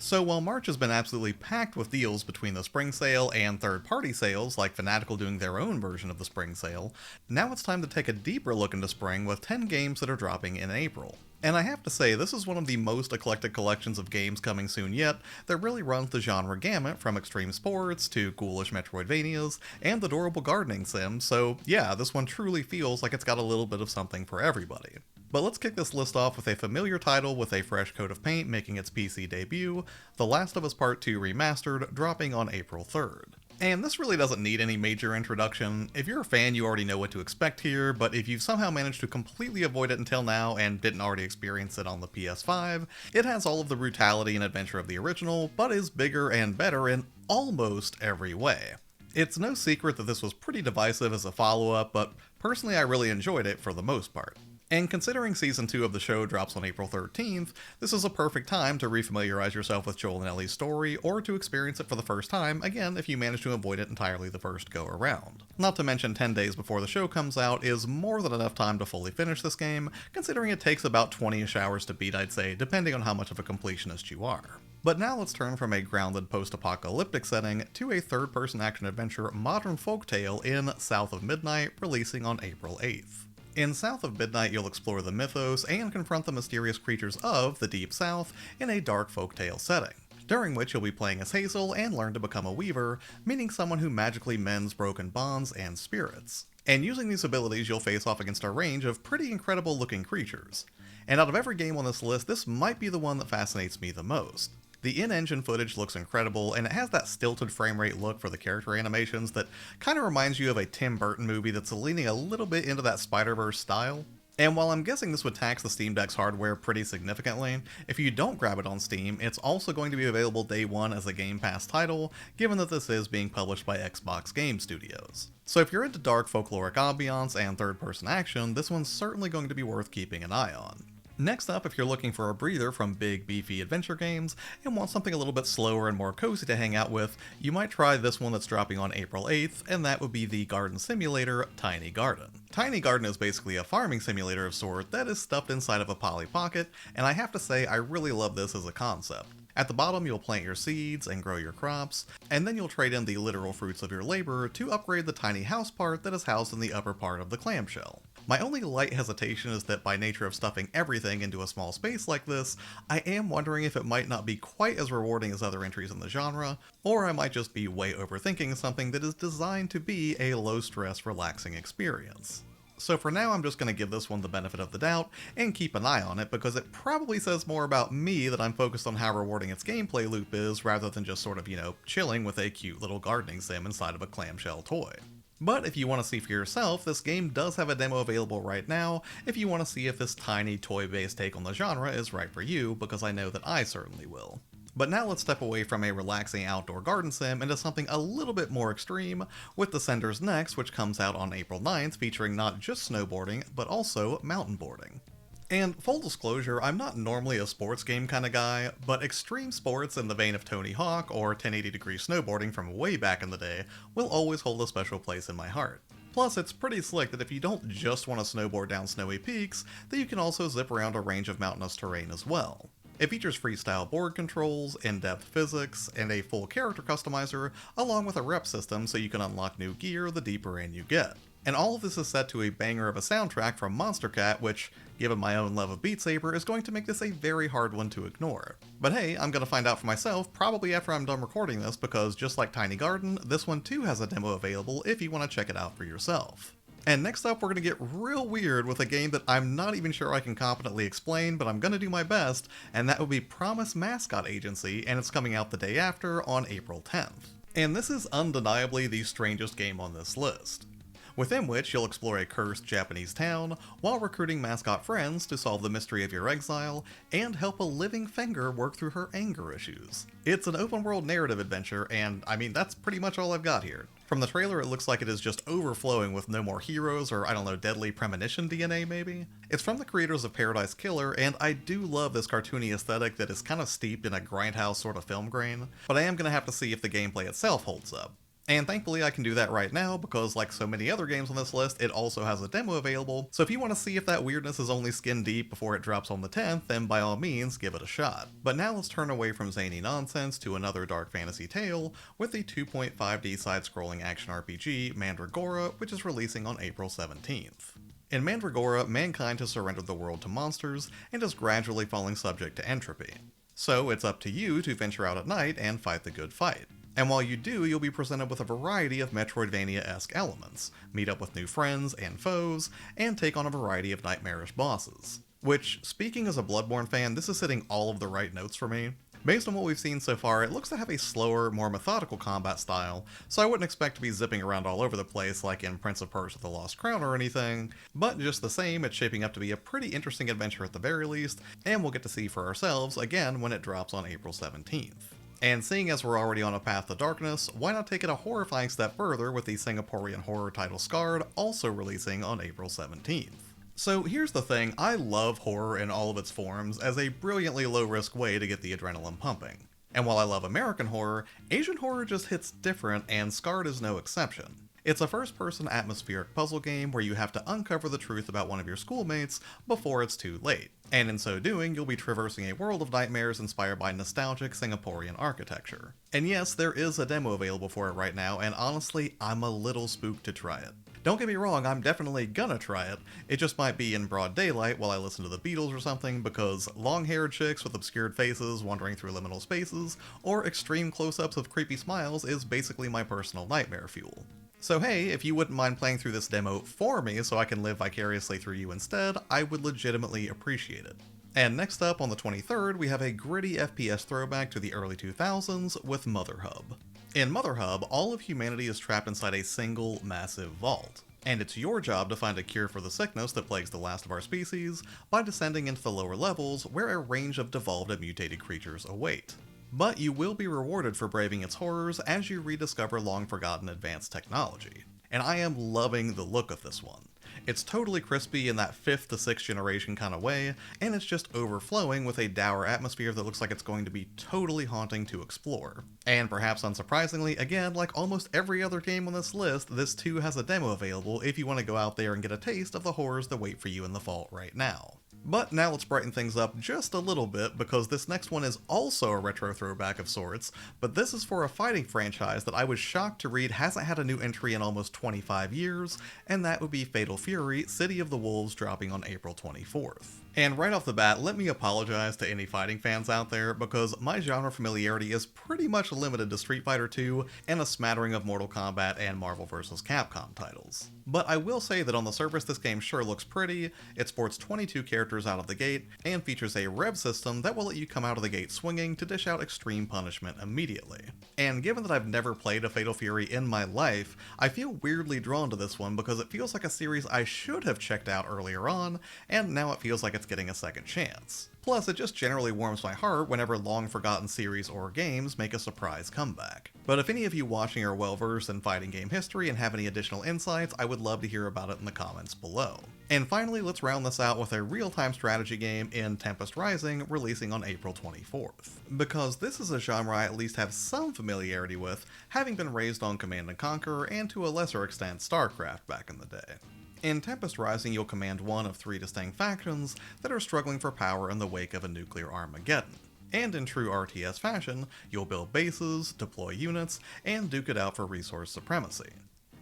So while March has been absolutely packed with deals between the spring sale and third-party sales, like Fanatical doing their own version of the spring sale, now it's time to take a deeper look into spring with 10 games that are dropping in April. And I have to say, this is one of the most eclectic collections of games coming soon yet that really runs the genre gamut from extreme sports to ghoulish Metroidvanias and adorable gardening sims, so yeah, this one truly feels like it's got a little bit of something for everybody. But let's kick this list off with a familiar title with a fresh coat of paint making its PC debut, The Last of Us Part 2 Remastered, dropping on April 3rd. And this really doesn't need any major introduction. If you're a fan, you already know what to expect here, but if you've somehow managed to completely avoid it until now and didn't already experience it on the PS5, it has all of the brutality and adventure of the original, but is bigger and better in almost every way. It's no secret that this was pretty divisive as a follow-up, but personally I really enjoyed it for the most part. And considering Season 2 of the show drops on April 13th, this is a perfect time to refamiliarize yourself with Joel and Ellie's story, or to experience it for the first time, again if you manage to avoid it entirely the first go around. Not to mention 10 days before the show comes out is more than enough time to fully finish this game, considering it takes about 20-ish hours to beat I'd say, depending on how much of a completionist you are. But now let's turn from a grounded post-apocalyptic setting to a third-person action-adventure modern folktale in South of Midnight, releasing on April 8th. In South of Midnight, you'll explore the mythos and confront the mysterious creatures of the Deep South in a dark folktale setting, during which you'll be playing as Hazel and learn to become a weaver, meaning someone who magically mends broken bonds and spirits. And using these abilities, you'll face off against a range of pretty incredible looking creatures. And out of every game on this list, this might be the one that fascinates me the most. The in-engine footage looks incredible, and it has that stilted frame rate look for the character animations that kind of reminds you of a Tim Burton movie that's leaning a little bit into that Spider-Verse style. And while I'm guessing this would tax the Steam Deck's hardware pretty significantly, if you don't grab it on Steam, it's also going to be available day one as a Game Pass title, given that this is being published by Xbox Game Studios. So if you're into dark folkloric ambiance and third-person action, this one's certainly going to be worth keeping an eye on. Next up, if you're looking for a breather from big, beefy adventure games and want something a little bit slower and more cozy to hang out with, you might try this one that's dropping on April 8th, and that would be the garden simulator, Tiny Garden. Tiny Garden is basically a farming simulator of sorts that is stuffed inside of a Polly Pocket, and I have to say I really love this as a concept. At the bottom, you'll plant your seeds and grow your crops, and then you'll trade in the literal fruits of your labor to upgrade the tiny house part that is housed in the upper part of the clamshell. My only light hesitation is that by nature of stuffing everything into a small space like this, I am wondering if it might not be quite as rewarding as other entries in the genre, or I might just be way overthinking something that is designed to be a low-stress, relaxing experience. So for now, I'm just going to give this one the benefit of the doubt and keep an eye on it because it probably says more about me that I'm focused on how rewarding its gameplay loop is rather than just sort of, chilling with a cute little gardening sim inside of a clamshell toy. But if you want to see for yourself, this game does have a demo available right now if you want to see if this tiny toy-based take on the genre is right for you, because I know that I certainly will. But now let's step away from a relaxing outdoor garden sim into something a little bit more extreme, with Descenders Next, which comes out on April 9th, featuring not just snowboarding, but also mountainboarding. And full disclosure, I'm not normally a sports game kind of guy, but extreme sports in the vein of Tony Hawk or 1080-degree snowboarding from way back in the day will always hold a special place in my heart. Plus, it's pretty slick that if you don't just want to snowboard down snowy peaks, that you can also zip around a range of mountainous terrain as well. It features freestyle board controls, in-depth physics, and a full character customizer, along with a rep system so you can unlock new gear the deeper in you get. And all of this is set to a banger of a soundtrack from Monster Cat, which, given my own love of Beat Saber, is going to make this a very hard one to ignore. But hey, I'm gonna find out for myself probably after I'm done recording this, because just like Tiny Garden, this one too has a demo available if you want to check it out for yourself. And next up, we're going to get real weird with a game that I'm not even sure I can competently explain, but I'm going to do my best, and that would be Promise Mascot Agency, and it's coming out the day after on April 10th. And this is undeniably the strangest game on this list, within which you'll explore a cursed Japanese town while recruiting mascot friends to solve the mystery of your exile and help a living finger work through her anger issues. It's an open world narrative adventure, and I mean, that's pretty much all I've got here. From the trailer, it looks like it is just overflowing with no more heroes or, I don't know, deadly premonition DNA maybe? It's from the creators of Paradise Killer, and I do love this cartoony aesthetic that is kind of steeped in a grindhouse sort of film grain, but I am going to have to see if the gameplay itself holds up. And thankfully I can do that right now because, like so many other games on this list, it also has a demo available, so if you want to see if that weirdness is only skin deep before it drops on the 10th, then by all means give it a shot. But now let's turn away from zany nonsense to another dark fantasy tale with the 2.5D side-scrolling action RPG Mandragora, which is releasing on April 17th. In Mandragora, mankind has surrendered the world to monsters and is gradually falling subject to entropy. So it's up to you to venture out at night and fight the good fight. And while you do, you'll be presented with a variety of Metroidvania-esque elements, meet up with new friends and foes, and take on a variety of nightmarish bosses. Which, speaking as a Bloodborne fan, this is hitting all of the right notes for me. Based on what we've seen so far, it looks to have a slower, more methodical combat style, so I wouldn't expect to be zipping around all over the place like in Prince of Persia: The Lost Crown or anything, but just the same, it's shaping up to be a pretty interesting adventure at the very least, and we'll get to see for ourselves again when it drops on April 17th. And seeing as we're already on a path to darkness, why not take it a horrifying step further with the Singaporean horror title Scarred also releasing on April 17th. So here's the thing, I love horror in all of its forms as a brilliantly low-risk way to get the adrenaline pumping. And while I love American horror, Asian horror just hits different, and Scarred is no exception. It's a first-person atmospheric puzzle game where you have to uncover the truth about one of your schoolmates before it's too late. And in so doing, you'll be traversing a world of nightmares inspired by nostalgic Singaporean architecture. And yes, there is a demo available for it right now, and honestly, I'm a little spooked to try it. Don't get me wrong, I'm definitely gonna try it. It just might be in broad daylight while I listen to the Beatles or something, because long-haired chicks with obscured faces wandering through liminal spaces, or extreme close-ups of creepy smiles is basically my personal nightmare fuel. So hey, if you wouldn't mind playing through this demo for me so I can live vicariously through you instead, I would legitimately appreciate it. And next up, on the 23rd, we have a gritty FPS throwback to the early 2000s with Mother Hub. In Mother Hub, all of humanity is trapped inside a single, massive vault. And it's your job to find a cure for the sickness that plagues the last of our species by descending into the lower levels where a range of devolved and mutated creatures await. But you will be rewarded for braving its horrors as you rediscover long-forgotten advanced technology. And I am loving the look of this one. It's totally crispy in that 5th to 6th generation kind of way, and it's just overflowing with a dour atmosphere that looks like it's going to be totally haunting to explore. And perhaps unsurprisingly, again, like almost every other game on this list, this too has a demo available if you want to go out there and get a taste of the horrors that wait for you in the vault right now. But now let's brighten things up just a little bit, because this next one is also a retro throwback of sorts, but this is for a fighting franchise that I was shocked to read hasn't had a new entry in almost 25 years, and that would be Fatal Fury: City of the Wolves, dropping on April 24th. And right off the bat, let me apologize to any fighting fans out there, because my genre familiarity is pretty much limited to Street Fighter II and a smattering of Mortal Kombat and Marvel vs. Capcom titles. But I will say that on the surface this game sure looks pretty, it sports 22 characters out of the gate, and features a rev system that will let you come out of the gate swinging to dish out extreme punishment immediately. And given that I've never played a Fatal Fury in my life, I feel weirdly drawn to this one because it feels like a series I should have checked out earlier on, and now it feels like it's getting a second chance. Plus, it just generally warms my heart whenever long-forgotten series or games make a surprise comeback. But if any of you watching are well-versed in fighting game history and have any additional insights, I would love to hear about it in the comments below. And finally, let's round this out with a real-time strategy game in Tempest Rising, releasing on April 24th. Because this is a genre I at least have some familiarity with, having been raised on Command & Conquer and to a lesser extent StarCraft back in the day. In Tempest Rising, you'll command one of 3 distinct factions that are struggling for power in the wake of a nuclear Armageddon. And in true RTS fashion, you'll build bases, deploy units, and duke it out for resource supremacy.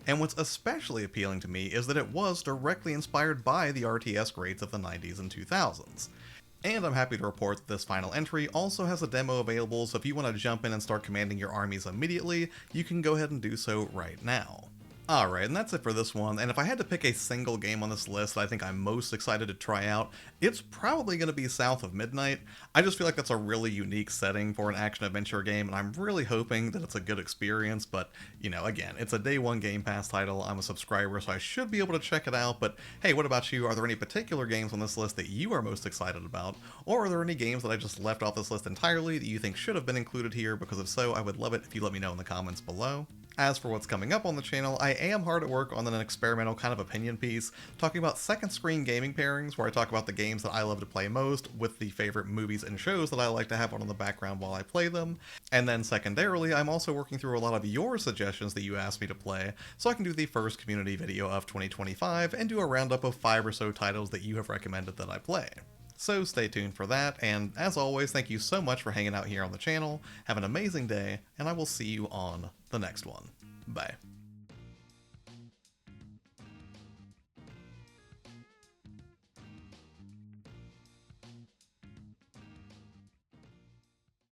And what's especially appealing to me is that it was directly inspired by the RTS greats of the 90s and 2000s. And I'm happy to report that this final entry also has a demo available, so if you want to jump in and start commanding your armies immediately, you can go ahead and do so right now. Alright, and that's it for this one, and if I had to pick a single game on this list that I think I'm most excited to try out, it's probably going to be South of Midnight. I just feel like that's a really unique setting for an action-adventure game, and I'm really hoping that it's a good experience, but, you know, again, it's a Day 1 Game Pass title, I'm a subscriber, so I should be able to check it out, but hey, what about you? Are there any particular games on this list that you are most excited about, or are there any games that I just left off this list entirely that you think should have been included here? Because if so, I would love it if you let me know in the comments below. As for what's coming up on the channel, I am hard at work on an experimental kind of opinion piece, talking about second screen gaming pairings, where I talk about the games that I love to play most, with the favorite movies and shows that I like to have on in the background while I play them. And then secondarily, I'm also working through a lot of your suggestions that you asked me to play, so I can do the first community video of 2025 and do a roundup of 5 or so titles that you have recommended that I play. So stay tuned for that, and as always, thank you so much for hanging out here on the channel. Have an amazing day, and I will see you on the next one. Bye.